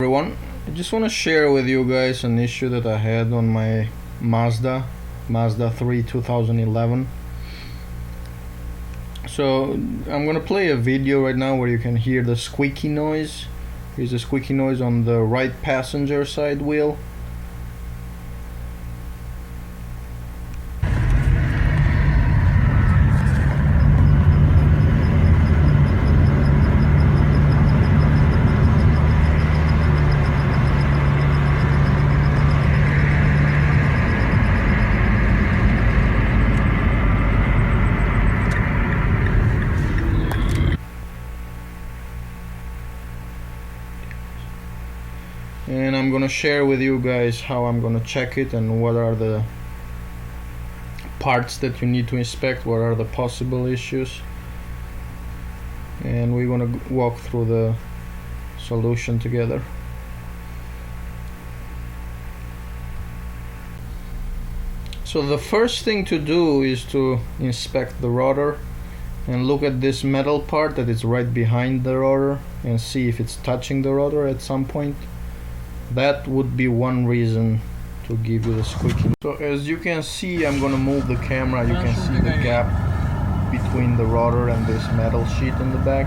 Everyone, I just want to share with you guys an issue that I had on my Mazda 3 2011. So I'm gonna play a video right now where you can hear the squeaky noise. There's a squeaky noise on the right passenger side wheel. And I'm gonna share with you guys how I'm gonna check it and what are the parts that you need to inspect, what are the possible issues, and we're gonna walk through the solution together. So the first thing to do is to inspect the rotor and look at this metal part that is right behind the rotor and see if it's touching the rotor at some point. That would be one reason to give you the squeaking. So as you can see, I'm gonna move the camera. You can see the gap between the rotor and this metal sheet in the back.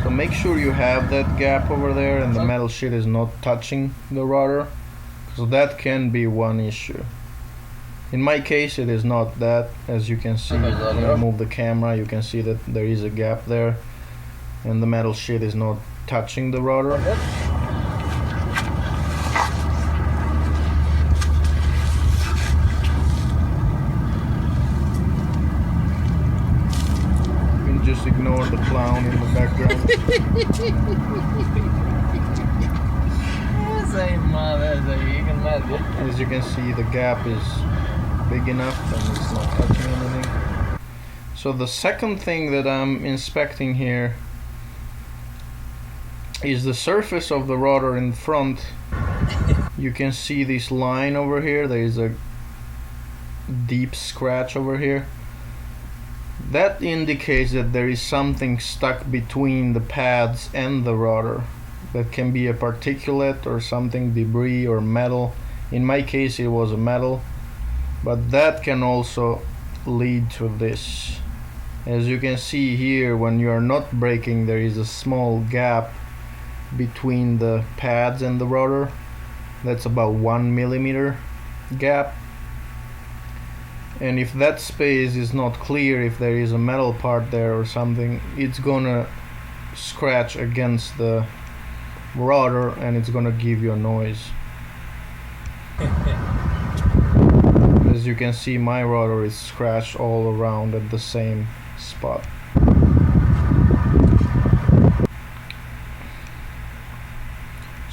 So make sure you have that gap over there and the metal sheet is not touching the rotor, because that can be one issue. In my case, it is not that. As you can see, when I move the camera, you can see that there is a gap there and the metal sheet is not touching the rotor. Just ignore the clown in the background. As you can see, the gap is big enough and it's not touching anything. So the second thing that I'm inspecting here is the surface of the rotor in front. You can see this line over here. There is a deep scratch over here. That indicates that there is something stuck between the pads and the rotor. That can be a particulate or something, debris or metal. In my case it was a metal, but that can also lead to this. As you can see here, when you are not braking, there is a small gap between the pads and the rotor. That's about 1 millimeter gap. And if that space is not clear, if there is a metal part there or something, it's gonna scratch against the rotor and it's gonna give you a noise. As you can see, my rotor is scratched all around at the same spot.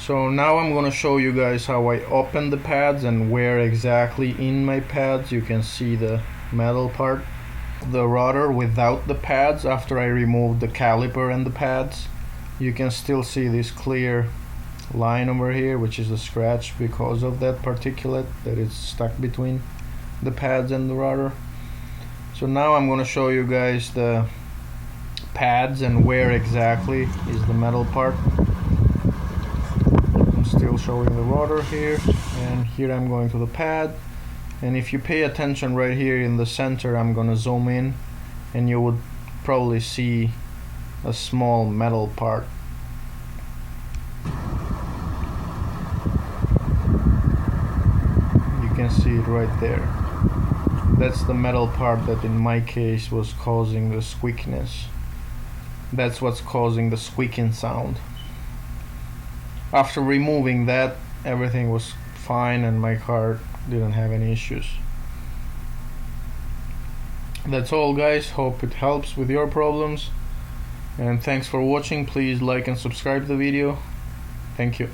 So now I'm gonna show you guys how I open the pads and where exactly in my pads you can see the metal part. The rotor without the pads, after I removed the caliper and the pads, you can still see this clear line over here, which is a scratch because of that particulate that is stuck between the pads and the rotor. So now I'm gonna show you guys the pads and where exactly is the metal part. Still showing the rotor here, and here I'm going to the pad, and if you pay attention right here in the center, I'm gonna zoom in and you would probably see a small metal part. You can see it right there. That's the metal part that in my case was causing the squeakiness. That's what's causing the squeaking sound. After removing that, everything was fine and my car didn't have any issues. That's all, guys. Hope it helps with your problems, and thanks for watching. Please like and subscribe the video. Thank you.